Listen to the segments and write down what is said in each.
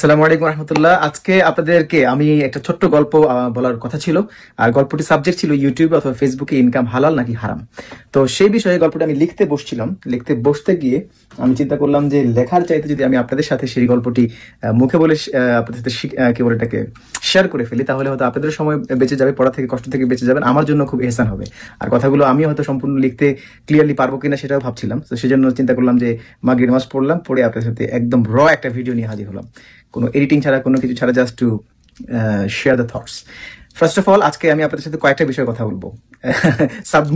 আসসালামু আলাইকুম রহমতুল্লাহ। আজকে আপনাদেরকে আমি একটা ছোট্ট গল্প বলার কথা ছিল। আর গল্পটি সাবজেক্ট ছিল ইউটিউবে অথবা ফেসবুকে ইনকাম হালাল নাকি হারাম। তো সেই বিষয়ে গল্পটা আমি লিখতে বসছিলাম। লিখতে বসতে গিয়ে আমি চিন্তা করলাম যে লেখার চাইতে যদি আমি আপনাদের সাথে সেই গল্পটি মুখে বলে আপনাদের সাথে কি বলে এটাকে শেয়ার করে ফেলি, তাহলে হয়তো আপনাদের সময় বেঁচে যাবে, পড়া থেকে কষ্ট থেকে বেঁচে যাবেন, আমার জন্য খুব এহসান হবে। আর কথাগুলো আমি হয়তো সম্পূর্ণ লিখতে ক্লিয়ারলি পারবো কিনা সেটাও ভাবছিলাম। তো সেজন্য চিন্তা করলাম যে মাগরিব নামাজ পড়লাম, পড়ে আপনাদের সাথে একদম একটা ভিডিও নিয়ে হাজির হলাম, কোনো এডিটিং ছাড়া, কোনো কিছু ছাড়া, just to share the thoughts. First of all, আজকে আমি আপনাদের সাথে কয়েকটা বিষয়ে কথা বলবো।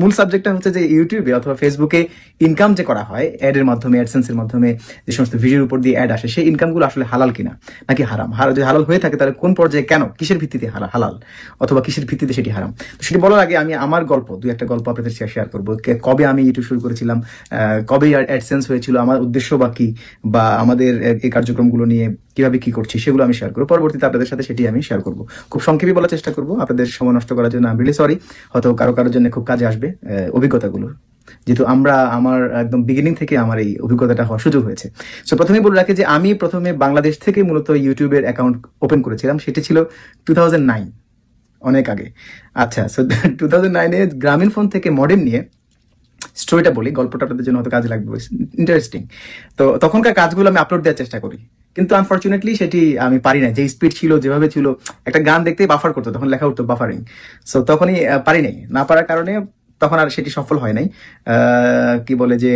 মূল সাবজেক্টটা হচ্ছে যে ইউটিউবে অথবা ফেসবুকে ইনকাম যে করা হয় অ্যাডের মাধ্যমে, অ্যাডসেন্সের মাধ্যমে, যে সমস্ত ভিডিওর উপর দিয়ে অ্যাড আসে, সেই ইনকামগুলো আসলে হালাল কিনা নাকি হারাম। যদি হালাল হয়ে থাকে তাহলে কোন পর্যায়ে, কেন, কিসের ভিত্তিতে হালাল অথবা কিসের ভিত্তিতে সেটি হারাম। তো সেটি বলার আগে আমি আমার একটা গল্প আপনাদের শেয়ার করবো। কবে আমি ইউটিউব শুরু করেছিলাম, কবে অ্যাডসেন্স হয়েছিল, আমার উদ্দেশ্য বা কি, বা আমাদের এই কার্যক্রমগুলো নিয়ে কিভাবে কি করছি সেগুলো আমি শেয়ার করবো। পরবর্তীতে আপনাদের সাথে সেটি আমি শেয়ার করবো। খুব সংক্ষেপে বলার চেষ্টা করবো, আপনাদের সময় নষ্ট করার জন্য আমি রিয়েলি সরি। হয়তো কারোর জন্য খুব কাজে আসবে অভিজ্ঞতাগুলো, যেহেতু আমার একদম বিগিনিং থেকে আমার এই অভিজ্ঞতাটা হওয়ার সুযোগ হয়েছে। সো প্রথমে বলে রাখি যে আমি প্রথমে বাংলাদেশ থেকে মূলত ইউটিউবের অ্যাকাউন্ট ওপেন করেছিলাম। সেটি ছিল 2009, অনেক আগে। আচ্ছা, সো 2009-এ গ্রামীণ ফোন থেকে মডেম নিয়ে, স্টোরিটা বলি, গল্পটা আপনাদের জন্য হয়তো কাজে লাগবে, ইন্টারেস্টিং। তো তখনকার কাজগুলো আমি আপলোড দেওয়ার চেষ্টা করি, কিন্তু আনফর্চুনেটলি সেটি আমি পারি না। যে স্পিড ছিল, যেভাবে ছিল, একটা গান দেখতেই বাফার করতো, তখন লেখা উঠতো বাফারিং। সো তখনই পারি নাই, না পারার কারণে তখন আর সেটি সফল হয় নাই। কি বলে যে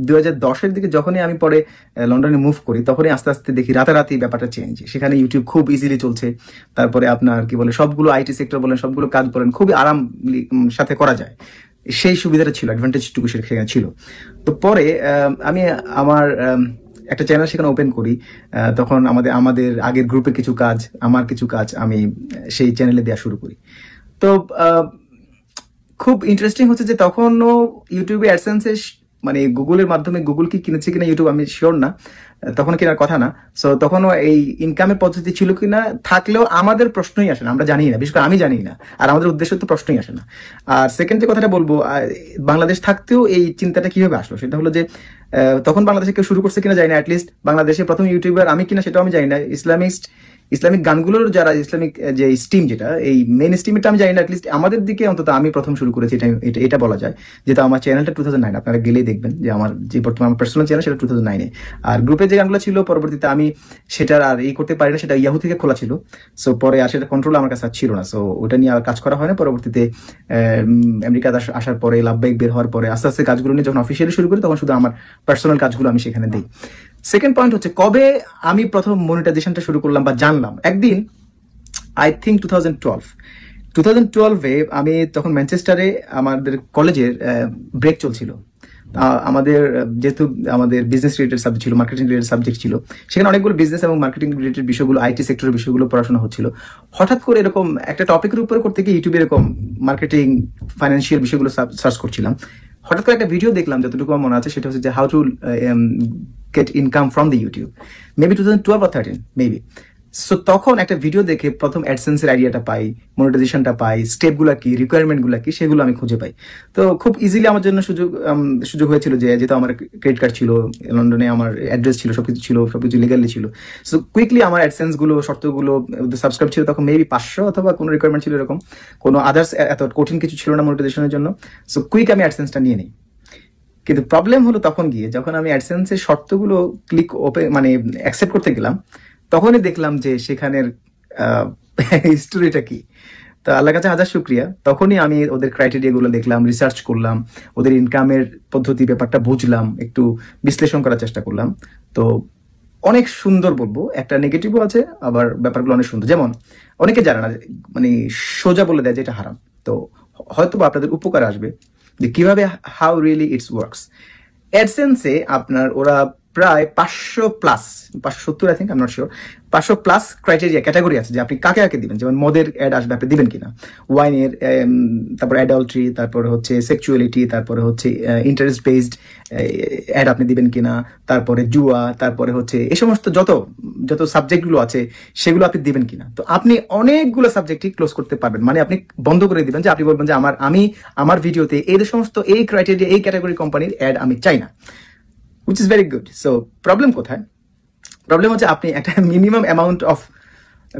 2010-এর দিকে যখনই আমি পরে লন্ডনে মুভ করি, তখনই আস্তে আস্তে দেখি রাতারাতি ব্যাপারটা চেঞ্জ। সেখানে ইউটিউব খুব ইজিলি চলছে। তারপরে আপনার কি বলে, সবগুলো আইটি সেক্টর বলেন, সবগুলো কাজ বলেন, খুবই আরাম সাথে করা যায়। সেই সুবিধাটা ছিল, অ্যাডভান্টেজটুকু সেখানে ছিল। তো পরে আমি আমার একটা চ্যানেল সেখানে ওপেন করি। তখন আমাদের আগের গ্রুপের কিছু কাজ, আমার কিছু কাজ আমি সেই চ্যানেলে দেওয়া শুরু করি। তো খুব ইন্টারেস্টিং হচ্ছে যে তখনও ইউটিউবে অ্যাডসেন্সে, মানে গুগলের মাধ্যমে, গুগল কি কিনেছে কিনা ইউটিউব আমি শিওর না, তখন কেনার কথা না। সো তখনও এই ইনকামের পদ্ধতি ছিল কিনা, থাকলেও আমাদের প্রশ্নই আসে না, আমরা জানি না, বিশেষ করে আমি জানি না, আর আমাদের উদ্দেশ্য তো প্রশ্নই আসে না। আর সেকেন্ড যে কথাটা বলবো, বাংলাদেশ থাকতেও এই চিন্তাটা কিভাবে আসলো, সেটা হলো যে তখন বাংলাদেশে কেউ শুরু করছে কিনা জানি না, অ্যাটলিস্ট বাংলাদেশে প্রথম ইউটিউবার আমি কিনা সেটাও আমি জানি না। ইসলামিক গানগুলোর যারা ইসলামিক যে স্ট্রিম, যেটা এই মেইন স্ট্রিমটা আমি জানি না, অ্যাটলিস্ট আমাদের দিকে অন্তত আমি প্রথম শুরু করেছি, এটা বলা যায়। যেটা আমার চ্যানেলটা 2009, আপনারা গেলেই দেখবেন যে আমার যে বর্তমানে আমার পার্সোনাল চ্যানেল সেটা 2009-এ। আর গ্রুপে যে গানগুলো ছিল, পরবর্তীতে আমি সেটার আর করতে পারি না, সেটা ইয়াহু থেকে খোলা ছিল। সো পরে আর সেটা কন্ট্রোল আমার কাছে ছিল না, সো ওটা নিয়ে আর কাজ করা হয় না। পরবর্তীতে আমেরিকা আসার পরে, লাভবাইক বের হওয়ার পরে, আস্তে আস্তে কাজগুলো নিয়ে যখন অফিসিয়ালি শুরু করি, তখন শুধু আমার পার্সোনাল কাজগুলো আমি সেখানে দিই। সেকেন্ড পয়েন্ট হচ্ছে, কবে আমি প্রথম মনিটাইজেশনটা শুরু করলাম বা জানলাম। একদিন, আই থিঙ্ক 2012-এ আমি তখন ম্যানচেস্টারে আমাদের কলেজের ব্রেক চলছিল। আমাদের যেহেতু আমাদের বিজনেস রিলেটেড সাবজেক্ট ছিল, মার্কেটিং রিলেটেড সাবজেক্ট ছিল, সেখানে অনেকগুলো বিজনেস এবং মার্কেটিং রিলেটেড বিষয়গুলো, আইটি সেক্টরের বিষয়গুলো পড়াশোনা হচ্ছিল। হঠাৎ করে এরকম একটা টপিকের উপরে করতে গিয়ে ইউটিউবে এরকম মার্কেটিং, ফাইন্যান্সিয়াল বিষয়গুলো সার্চ করছিলাম। হঠাৎ করে একটা ভিডিও দেখলাম, যতটুকু আমার মনে আছে, সেটা হচ্ছে যে how to get income from the YouTube, maybe 2012 or 13 maybe. So তখন একটা ভিডিও দেখে প্রথম অ্যাডসেন্সের আইডিয়াটা পাই, মনিটাইজেশনটা পাই, স্টেপগুলো কি, রিকোয়ারমেন্টগুলো কি, সেগুলো আমি খুঁজে পাই। তো খুব ইজিলি আমার জন্য সুযোগ হয়েছিল, যেহেতু আমার ক্রেডিট কার্ড ছিল, লন্ডনে আমার অ্যাড্রেস ছিল, সবকিছু লিগালি ছিল। সো কুইকলি আমার অ্যাডসেন্সগুলো, শর্তগুলো, সাবস্ক্রাইব ছিল তখন মেবি 500 অথবা কোনো রিকোয়ারমেন্ট ছিল এরকম, কোনো আদার্স এত কঠিন কিছু ছিল না মনিটাইজেশনের জন্য। সো কুইক আমি অ্যাডসেন্সটা নিয়ে নিই। কিন্তু প্রবলেম হলো তখন গিয়ে, যখন আমি অ্যাডসেন্সের শর্তগুলো মানে অ্যাকসেপ্ট করতে গেলাম, তখনই দেখলাম যে সেখানের হিস্টোরিটা কি। তো আল্লাহর কাছে হাজার শুকরিয়া, তখনই আমি ওদের ক্রাইটেরিয়াগুলো দেখলাম, রিসার্চ করলাম, ওদের ইনকামের পদ্ধতি, ব্যাপারটা বুঝলাম, একটু বিশ্লেষণ করার চেষ্টা করলাম। তো অনেক সুন্দর বলবো, একটা নেগেটিভও আছে, আবার ব্যাপারগুলো অনেক সুন্দর। যেমন অনেকে জানে না, মানে সোজা বলে দেয় যে এটা হারাম। তো হয়তো বা আপনাদের উপকার আসবে যে কিভাবে, হাউ রিয়েলি ইটস ওয়ার্কস। অ্যাডসেন্সে আপনার ওরা প্রায় 570, I think, I am not sure, 500+ criteria, category আছে যে আপনি কাকে কাকে দিবেন। যেমন মদের অ্যাড আসবে, আপনি দিবেন কিনা, ওয়াইনের, তারপর অ্যাডাল্ট্রি, তারপরে হচ্ছে সেক্সুয়ালিটি, তারপরে হচ্ছে ইন্টারেস্ট বেসড অ্যাড আপনি দিবেন কিনা, তারপরে জুয়া, তারপরে হচ্ছে এই সমস্ত যত সাবজেক্টগুলো আছে সেগুলো আপনি দিবেন কিনা। তো আপনি অনেকগুলো সাবজেক্টই ক্লোজ করতে পারবেন, মানে আপনি বন্ধ করে দিবেন, যে আপনি বলবেন যে আমার ভিডিওতে এই সমস্ত এই ক্রাইটেরিয়া, এই ক্যাটাগরি কোম্পানির অ্যাড আমি চাই না, which is very good. So problem কোথায়? প্রবলেম হচ্ছে আপনি একটা মিনিমাম অ্যামাউন্ট অফ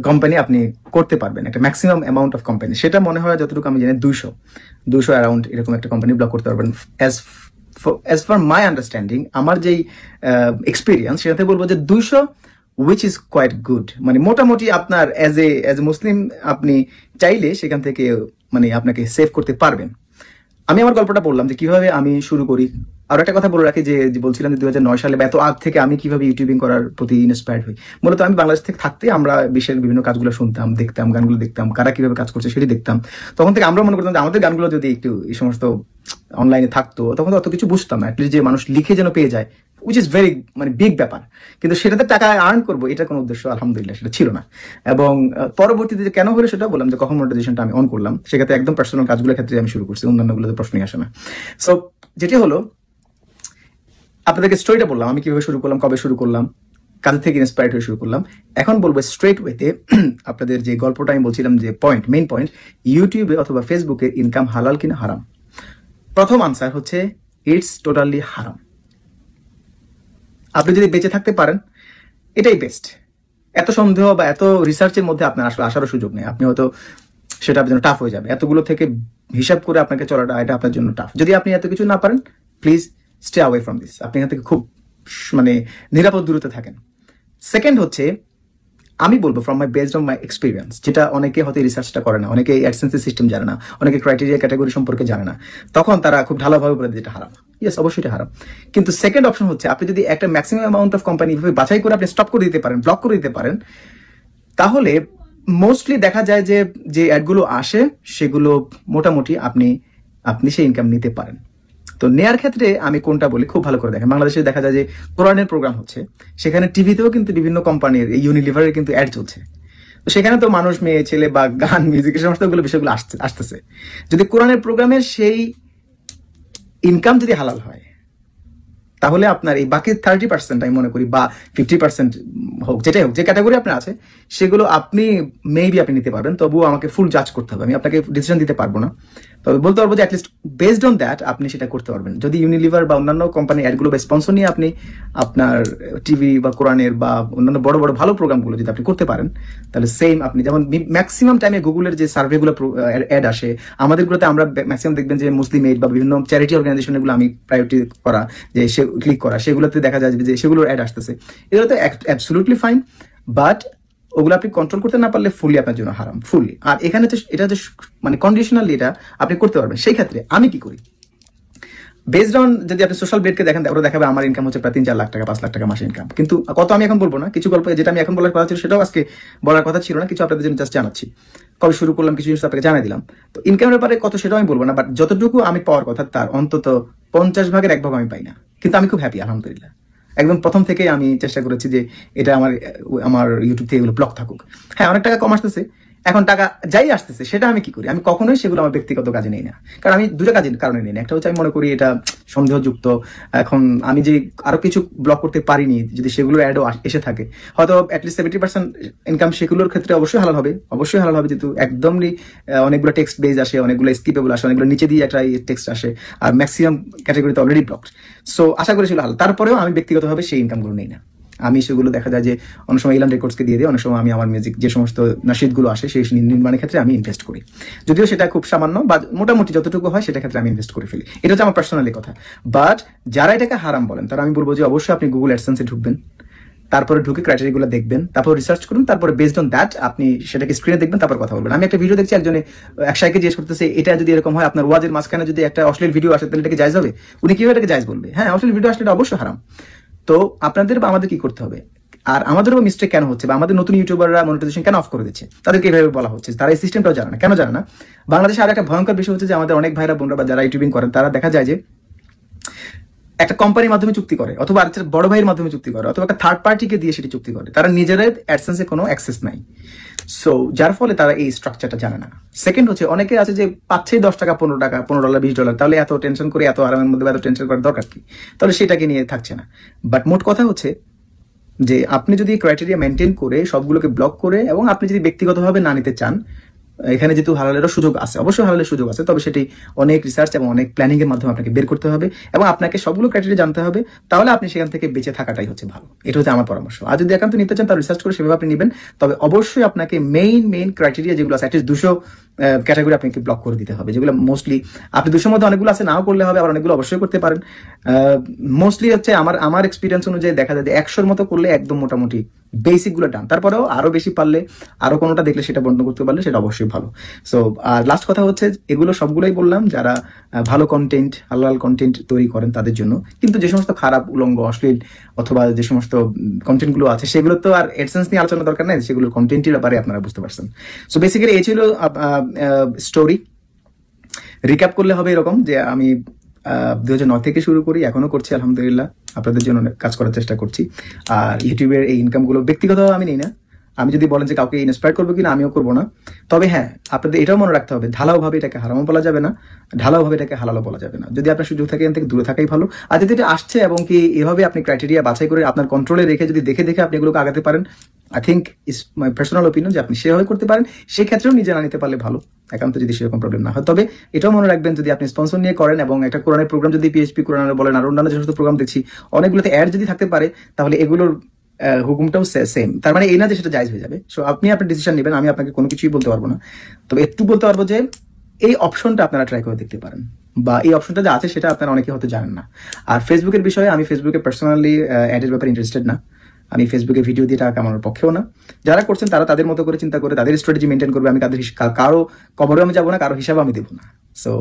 কোম্পানি আপনি করতে পারবেন, একটা ম্যাক্সিমাম অ্যামাউন্ট অফ কোম্পানি, সেটা মনে হয় যতটুকু আমি জানি 200 অ্যারাউন্ড এরকম একটা কোম্পানি ব্লক করতে পারবেন। অ্যাজ ফার মাই আন্ডারস্ট্যান্ডিং, আমার যেই এক্সপিরিয়েন্স, সেটাতে বলবো যে 200 উইচ ইজ কোয়াইট গুড। মানে মোটামুটি আপনার অ্যাজ এ মুসলিম আপনি চাইলে সেখান থেকে মানে আপনাকে সেভ করতে পারবেন। আমি আমার গল্পটা বললাম যে কিভাবে আমি শুরু করি। আর একটা কথা বলে রাখি যে বলছিলাম যে 2009 সালে বা এত আগ থেকে আমি কিভাবে ইউটিউবিং করার প্রতি ইন্সপায়ার্ড হই। মূলত আমি বাংলাদেশ থেকে থাকতে আমরা বিশ্বের বিভিন্ন কাজগুলো শুনতাম, দেখতাম, গানগুলো দেখতাম, কারা কিভাবে কাজ করছে সেটি দেখতাম। তখন থেকে আমরা মনে করতাম যে আমাদের গানগুলো যদি একটু এই সমস্ত অনলাইনে থাকতো, তখন তো অত কিছু বুঝতাম না, অ্যাটলিস্ট যে মানুষ লিখে যেন পেয়ে যায়, উইচ ইজ ভেরি মানে বিগ ব্যাপার। কিন্তু সেটাতে টাকা আর্ন করবো এটা কোনো উদ্দেশ্য আলহামদুলিল্লাহ সেটা ছিল না। এবং পরবর্তীতে যে কেন হলো সেটা বললাম যে কখন মনিটাইজেশনটা আমি অন করলাম, সেক্ষেত্রে একদম পার্সোনাল কাজগুলোর ক্ষেত্রে আমি শুরু করছি, অন্যান্যগুলোতে প্রশ্নই আসে না। সো যেটি হলো, আপনাদেরকে স্টোরিটা বললাম আমি কিভাবে শুরু করলাম, কবে শুরু করলাম, কাজের থেকে ইন্সপায়ার্ড হয়ে শুরু করলাম। এখন বলবো স্ট্রেট ওয়েতে আপনাদের যে গল্পটা আমি বলছিলাম যে মেইন পয়েন্ট, ইউটিউবে অথবা ফেসবুকে ইনকাম হালাল কিনা হারাম। প্রথম আনসার হচ্ছে ইটস টোটালি হারাম। আপনি যদি বেঁচে থাকতে পারেন এটাই বেস্ট। এত সন্দেহ বা এত রিসার্চের মধ্যে আপনার আসলে আসারও সুযোগ নেই। আপনি হয়তো সেটা আপনার জন্য টাফ হয়ে যাবে, এতগুলো থেকে হিসাব করে আপনাকে চলাটা এটা আপনার জন্য টাফ। যদি আপনি এত কিছু না পারেন, please stay away from this. আপনি এখান থেকে খুব মানে নিরাপদ দূরত্বে থাকেন। সেকেন্ড হচ্ছে, আমি বলবো from my based on my experience, যেটা অনেকে হয়তো রিসার্চটা করে না, অনেকে অ্যাডসেন্সের সিস্টেম জানে না, অনেকে ক্রাইটেরিয়া ক্যাটাগরি সম্পর্কে জানে না, তখন তারা খুব ঢালাভাবে বলে যেটা হারাম। ইয়েস, অবশ্যই এটা হারাম। কিন্তু সেকেন্ড অপশন হচ্ছে, আপনি যদি একটা ম্যাক্সিমাম অ্যামাউন্ট অফ কোম্পানি বাছাই করে আপনি স্টপ করে দিতে পারেন, ব্লক করে দিতে পারেন, তাহলে মোস্টলি দেখা যায় যে অ্যাডগুলো আসে সেগুলো মোটামুটি আপনি সেই ইনকাম নিতে পারেন। তো নেয়ার ক্ষেত্রে আমি কোনটা বলি, খুব ভালো করে দেখেন। বাংলাদেশে দেখা যায় যে কোরআনের প্রোগ্রাম হচ্ছে, সেখানে টিভিতেও কিন্তু বিভিন্ন কোম্পানির ইউনিলিভারের কিন্তু অ্যাড চলছে। তো সেখানে তো মানুষ, মেয়ে, ছেলে বা গান, মিউজিক, এই সমস্ত বিষয়গুলো আসতেছে। যদি কোরআনের প্রোগ্রামের সেই ইনকাম যদি হালাল হয়, তাহলে আপনার এই বাকি 30% আমি মনে করি বা 50% হোক, যেটাই হোক, যে ক্যাটাগরি আপনার আছে সেগুলো আপনি মেবি আপনি নিতে পারবেন। তবুও আমাকে ফুল জাজ করতে হবে, আমি আপনাকে ডিসিশন দিতে পারবো না। তবে বলতে পারবো যে অ্যাটলিস্ট বেসড অন দ্যাট আপনি সেটা করতে পারবেন। যদি ইউনিলিভার বা অন্যান্য কোম্পানি অ্যাডগুলো বা স্পন্সর নিয়ে আপনি আপনার টিভি বা কোরআনের বা অন্যান্য বড় বড় ভালো প্রোগ্রামগুলো যদি আপনি করতে পারেন, তাহলে সেম আপনি যেমন ম্যাক্সিমাম টাইমে গুগলের যে সার্ভেগুলো অ্যাড আসে আমাদেরগুলোতে, আমরা ম্যাক্সিমাম দেখবেন যে মুসলিম এইড বা বিভিন্ন চ্যারিটি অর্গানাইজেশনগুলো আমি প্রায়োরিটি করা, যে সে ক্লিক করা, সেগুলোতে দেখা যায় যে সেগুলোর অ্যাড আসতেছে। এগুলো তো অ্যাবসলিউটলি ফাইন, বাট ওগুলো আপনি কন্ট্রোল করতে না পারলে ফুলি আপনার জন্য হারাম, ফুলি। আর এখানে এটা যে মানে কন্ডিশনালি এটা আপনি করতে পারবেন। সেই ক্ষেত্রে আমি কি করি, বেসড অন যদি আপনি সোশ্যাল ব্লেডকে দেখেন, ওরা দেখাবে আমার ইনকাম হচ্ছে প্রায় 3-4 লাখ টাকা, 5 লাখ টাকা মাসে ইনকাম। কিন্তু কত আমি এখন বলবো না, কিছু গল্প যেটা আমি এখন বলার কথা ছিল সেটাও আজকে বলার কথা ছিল না, কিছু আপনাদের জন্য জাস্ট জানাচ্ছি। কবে শুরু করলাম কিছু জিনিস আপনাকে জানাই দিলাম। তো ইনকামের ব্যাপারে কত সেটাও আমি বলবো না, বাট যতটুকু আমি পাওয়ার কথা তার অন্তত 50 ভাগের 1 ভাগ আমি পাই না। কিন্তু আমি খুব হ্যাপি আলহামদুলিল্লাহ। একদম প্রথম থেকেই আমি চেষ্টা করেছি যে এটা আমার ইউটিউব থেকে এগুলো ব্লক থাকুক। হ্যাঁ, অনেক টাকা কম আসতেছে, এখন টাকা যাই আসতেছে সেটা আমি কি করি, আমি কখনোই সেগুলো আমার ব্যক্তিগত কাজে নেই না। কারণ আমি দুটো কাজের কারণে নেই না। একটা হচ্ছে আমি মনে করি এটা সন্দেহযুক্ত। এখন আমি যে আরো কিছু ব্লক করতে পারিনি, যদি সেগুলো অ্যাডও এসে থাকে, হয়তো অ্যাটলিস্ট 70% ইনকাম সেগুলোর ক্ষেত্রে অবশ্যই হালাল হবে, অবশ্যই হালাল হবে, যেহেতু একদমই অনেকগুলো টেক্সট বেজ আসে, অনেকগুলো স্কিপেবল আসে, অনেকগুলো নিচে দিয়ে একটা টেক্সট আসে, আর ম্যাক্সিমাম ক্যাটাগরিতে অলরেডি ব্লকড। সো আশা করি সেগুলো হালাল। তারপরেও আমি ব্যক্তিগতভাবে সেই ইনকামগুলো নেই না। আমি সেগুলো দেখা যায় যে অনেক সময় ইলান রেকর্ডসকে দিয়ে দিই, অনেক সময় আমি আমার মিউজিক যে সমস্ত নাশিদগুলো আসে সেই নির্মাণের ক্ষেত্রে আমি ইনভেস্ট করি, যদিও সেটা খুব সামান্য বা মোটামুটি যতটুকু হয় সেটা ক্ষেত্রে আমি ইনভেস্ট করে ফেলি। এটা হচ্ছে আমার পার্সোনালি কথা। বাট যারা এটাকে হারাম বলেন, তারা আমি বলবো যে অবশ্যই আপনি গুগল অ্যাডসেন্সে ঢুকবেন, তারপরে ঢুকে ক্রাইটেরিয়াগুলো দেখবেন, তারপর রিসার্চ করুন, তারপরে বেসড অন দ্যাট আপনি সেটাকে স্ক্রিনে দেখবেন, তারপর কথা বলবেন। আমি একটা ভিডিও দেখছি, একজনে একসাইকে জিজ্ঞেস করতেছে এটা যদি এরকম হয়, আপনার ওয়াজের মাঝখানে যদি একটা অশ্লীল ভিডিও আসে তাহলে এটাকে জায়েজ হবে? উনি কিভাবে এটাকে জায়েজ বলবে? হ্যাঁ, অশ্লীল ভিডিও আসলে এটা অবশ্যই হারাম। তো আপনাদের বা আমাদের কি করতে হবে, আর আমাদেরও মিস্টেক কেন হচ্ছে, বা আমাদের নতুন ইউটিউবাররা মনিটাইজেশন কেন অফ করে দিচ্ছে, তাদেরকে এভাবে বলা হচ্ছে, তারা এই সিস্টেমটাও জানে না। কেন জানে না? বাংলাদেশে আর একটা ভয়ঙ্কর বিষয় হচ্ছে যে আমাদের অনেক ভাইরা বোনরা বা যারা ইউটিউবিং করেন, তারা দেখা যায় যে একটা কোম্পানির মাধ্যমে চুক্তি করে, অথবা আরেকটা বড় ভাইয়ের মাধ্যমে চুক্তি করে, অথবা একটা থার্ড পার্টিকে দিয়ে সেটি চুক্তি করে। তারা নিজেরাই অ্যাডসেন্সে কোনো অ্যাক্সেস নাই। সো যার ফলে তারা এই স্ট্রাকচারটা জানে না। সেকেন্ড হচ্ছে, অনেকে আছে যে পাচ্ছেই $10, $15, $15, $20, তাহলে এত টেনশন করে, এত আরামের মধ্যে এত টেনশন করার দরকার কি? তাহলে সেটাকে নিয়ে থাকছে না। বাট মোট কথা হচ্ছে যে আপনি যদি ক্রাইটেরিয়া মেনটেন করে সবগুলোকে ব্লক করে, এবং আপনি যদি ব্যক্তিগতভাবে না নিতে চান, এখানে যেহেতু হালালেরও সুযোগ আছে, অবশ্যই হালালের সুযোগ আছে, তবে সেটি অনেক রিসার্চ এবং অনেক প্ল্যানিং এর মাধ্যমে আপনাকে বের করতে হবে এবং আপনাকে সবগুলো ক্রাইটেরিয়া জানতে হবে, তাহলে আপনি সেখান থেকে বেঁচে থাকাটাই হচ্ছে ভালো। এটা হচ্ছে আমার পরামর্শ। আর যদি একান্ত নিতে চান তাহলে রিসার্চ করে সেভাবে আপনি নেবেন, তবে অবশ্যই আপনাকে মেইন ক্রাইটেরিয়া যেগুলো আছে অ্যাটলিস্ট 200 ক্যাটাগরি আপনাকে ব্লক করে দিতে হবে, যেগুলো মোস্টলি আপনি 200 মধ্যে অনেকগুলো আছে নাও করলে হবে, আবার অনেকগুলো অবশ্যই করতে পারেন। মোস্টলি হচ্ছে আমার এক্সপিরিয়েন্স অনুযায়ী দেখা যায় যে 100-র মতো করলে একদম মোটামুটি বেসিক গুলো ডান। তারপরেও আরো বেশি পারলে, আরো কোনোটা দেখলে সেটা বন্ধ করতে পারলে সেটা অবশ্যই ভালো। সো আর লাস্ট কথা হচ্ছে, এগুলো সবগুলোই বললাম যারা ভালো কন্টেন্ট, হালাল কন্টেন্ট তৈরি করেন তাদের জন্য। কিন্তু যে সমস্ত খারাপ, উলঙ্গ, অশ্লীল অথবা যে সমস্ত কন্টেন্ট গুলো আছে সেগুলো তো আর এডসেন্স নিয়ে আলোচনা দরকার নাই, সেগুলোর কন্টেন্টের ব্যাপারে আপনারা বুঝতে পারছেন। সো বেসিক্যালি এই ছিল স্টোরি। রিক্যাপ করলে হবে এরকম যে আমি 2009 থেকে শুরু করি, এখনো করছি আলহামদুলিল্লাহ, আপনাদের জন্য কাজ করার চেষ্টা করছি। আর ইউটিউবের এই ইনকামগুলো ব্যক্তিগতভাবে আমি নেই না। আমি যদি বলেন যে কাউকে ইন্সপায়ার করবো কিনা, আমিও করবো না। তবে হ্যাঁ, আপনাদের এটাও মনে রাখতে হবে, ঢালাও ভাবে এটাকে হারামও বলা যাবে না, ঢালাও ভাবে এটাকে হালালও বলা যাবে না। যদি আপনার সুযোগ থাকে এখান থেকে দূরে থাকাই ভালো। আর যদি এটা আসছে এবং কি এভাবে আপনি ক্রাইটেরিয়া বাছাই করে আপনার কন্ট্রোলে রেখে যদি দেখে আপনি এগুলোকে আগাতে পারেন, I think is my personal opinion যে আপনি সেভাবে করতে পারেন। সেক্ষেত্রেও নিজে না নিতে পারলে ভালো, একান্ত যদি সেরকম প্রবলেম না হয়। তবে এটাও মনে রাখবেন, যদি আপনি স্পন্সর নিয়ে করেন এবং একটা কোরআনের প্রোগ্রাম যদি পিএইচপি কোরআনের বলেন আর অন্যান্য যে সমস্ত প্রোগ্রাম দেখছি অনেকগুলোতে অ্যাড যদি থাকতে পারে, তাহলে এগুলোর হুকুমটাও সেম। তার মানে এই না যে সেটা জায়েজ হয়ে যাবে। সো আপনি আপনার ডিসিশন নেবেন, আমি আপনাকে কোনো কিছুই বলতে পারবো না। তবে একটু বলতে পারবো যে এই অপশনটা আপনারা ট্রাই করে দেখতে পারেন, বা এই অপশনটা যে আছে সেটা আপনারা অনেকে হয়তো জানেন না। আর ফেসবুকের বিষয়ে, আমি ফেসবুকে পার্সোনালি অ্যাডের ব্যাপারে ইন্টারেস্টেড না। আমি ফেসবুকে ভিডিও দিয়ে টাকা কামানোর পক্ষেও না। যারা করছেন তারা তাদের মতো করে চিন্তা করে তাদের স্ট্র্যাটেজি মেনটেন করবে। আমি তাদের কারো কবরেও আমি যাবো না, কারো হিসাব আমি দেবো না। সো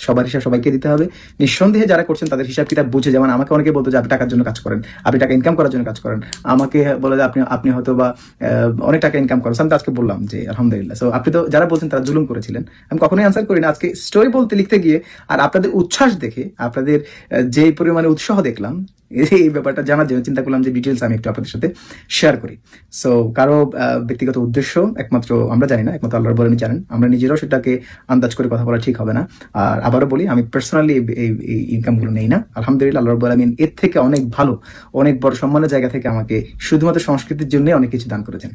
সবার হিসাব সবাইকে দিতে হবে। নিঃসন্দেহে যারা করছেন তাদের হিসাব কিতাব বুঝে, যেমন আমাকে অনেকে বলতো যে আপনি টাকার জন্য কাজ করেন, আপনি টাকা ইনকাম করার জন্য কাজ করেন, আমাকে বলে যে আপনি হয়তো বা অনেক টাকা ইনকাম করেন। আমি তো আজকে বললাম যে আলহামদুলিল্লাহ। সো আপনি তো যারা বলছেন তারা জুলুম করেছিলেন, আমি কখনোই আনসার করি না। আজকে স্টোরি বলতে লিখতে গিয়ে আর আপনাদের উচ্ছ্বাস দেখে, আপনাদের যে পরিমাণে উৎসাহ দেখলাম, এই ব্যাপারটা জানার জন্য চিন্তা করলাম যে ডিটেলস আমি একটু আপনাদের সাথে শেয়ার করি। সো কারো ব্যক্তিগত উদ্দেশ্য একমাত্র আমরা জানি না, একমাত্র আল্লাহর বলেন জানেন। আমরা নিজেরাও সেটাকে আন্দাজ করে কথা বলা ঠিক হবে না। আর আবারও বলি, আমি পার্সোনালি এই ইনকামগুলো নেই না। আলহামদুলিল্লাহ, আল্লাহর বলেন এর থেকে অনেক ভালো, অনেক বড় সম্মানের জায়গা থেকে আমাকে শুধুমাত্র সংস্কৃতির জন্য অনেক কিছু দান করেছেন।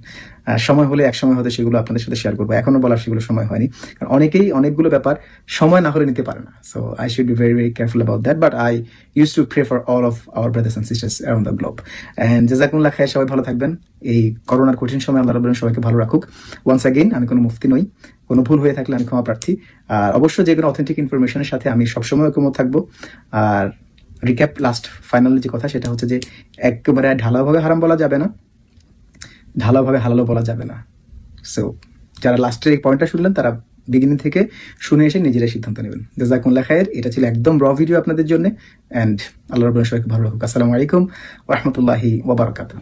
সময় হলে একসময় হয়তো সেগুলো আপনাদের সাথে শেয়ার করবো, এখনো বলার সেগুলো সময় হয়নি, কারণ অনেকেই অনেকগুলো ব্যাপার সময় না হলে নিতে পারে না। So I should be very careful about that, but I use to pray for all of our brothers and sisters around the globe. And জাযাকুমুল্লাহ খাইর, সবাই ভালো থাকবেন। এই করোনার কঠিন সময় আল্লাহ রাব্বুল আলামিন সবাইকে ভালো রাখুক। ওয়ান্স অ্যাগেইন, আমি কোনো মুফতি নই, কোনো ভুল হয়ে থাকলে আমি ক্ষমা প্রার্থী। আর অবশ্যই যে কোনো অথেন্টিক ইনফরমেশনের সাথে আমি সবসময় ঐকমত থাকবো। আর রিক্যাপ লাস্ট ফাইনাল যে কথা, সেটা হচ্ছে যে একেবারে ঢালাওভাবে হারাম বলা যাবে না, ঢালাওভাবে হালালও বলা যাবে না। সো যারা লাস্টের এই পয়েন্টটা শুনলেন তারা বিগিনিং থেকে শুনে এসে নিজেরাই সিদ্ধান্ত নেবেন। জাযাকুমুল্লাহ খাইর। এটা ছিল একদম র ভিডিও আপনাদের জন্য। এন্ড আল্লাহ রাব্বুল আলামিন সবাইকে ভালো রাখুক। আসসালামু আলাইকুম ওয়া রাহমাতুল্লাহি ওয়া বারাকাতুহু।